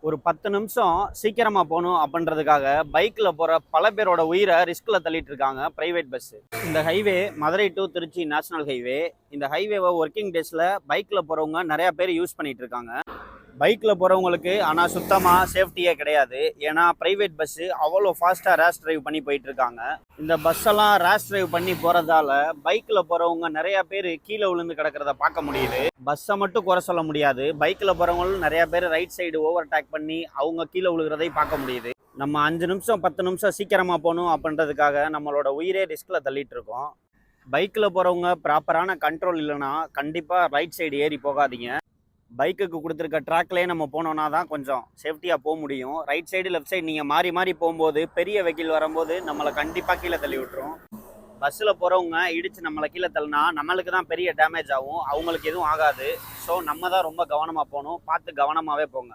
ஒரு 10 நிமிஷம் சீக்கிரமா போகணும் அப்படின்றதுக்காக பைக்ல போற பல பேரோட உயிரை ரிஸ்க்ல தள்ளிட்டு இருக்காங்க பிரைவேட் பஸ். இந்த highway Madurai to Tiruchi national highway. இந்த ஹைவேவை ஒர்க்கிங் டேஸ்ல பைக்ல போறவங்க நிறைய பேர் யூஸ் பண்ணிட்டு இருக்காங்க. பைக்ல போறவங்களுக்கு ஆனா சுத்தமா சேஃப்டியே கிடையாது. ஏன்னா பிரைவேட் பஸ் அவ்வளோ ஃபாஸ்டா ரேஷ் டிரைவ் பண்ணி போயிட்டு இருக்காங்க. இந்த பஸ் எல்லாம் ரேஷ் டிரைவ் பண்ணி போறதால பைக்ல போறவங்க நிறைய பேர் கீழே விழுந்து கிடக்கிறத பார்க்க முடியுது. பஸ்ஸை மட்டும் குறை சொல்ல முடியாது, பைக்ல போறவங்களும் நிறைய பேர் ரைட் சைடு ஓவர் டேக் பண்ணி அவங்க கீழே விழுகிறதை பார்க்க முடியுது. நம்ம 5 நிமிஷம் 10 நிமிஷம் சீக்கிரமா போகணும் அப்படின்றதுக்காக நம்மளோட உயிரே ரிஸ்க்ல தள்ளிட்டு இருக்கோம். பைக்கில் போகிறவங்க ப்ராப்பரான கண்ட்ரோல் இல்லைன்னா கண்டிப்பாக ரைட் சைடு ஏறி போகாதீங்க. பைக்குக்கு கொடுத்துருக்க ட்ராக்லேயே நம்ம போனோன்னா தான் கொஞ்சம் சேஃப்டியாக போக முடியும். ரைட் சைடு லெஃப்ட் சைடு நீங்கள் மாறி மாறி போகும்போது பெரிய வெஹிக்கிள் வரும்போது நம்மளை கண்டிப்பாக கீழே தள்ளி விட்டுரும். பஸ்ஸில் போகிறவங்க இடித்து நம்மளை கீழே தள்ளினா நம்மளுக்கு தான் பெரிய டேமேஜ் ஆகும், அவங்களுக்கு எதுவும் ஆகாது. ஸோ நம்ம தான் ரொம்ப கவனமாக போகணும். பார்த்து கவனமாகவே போங்க.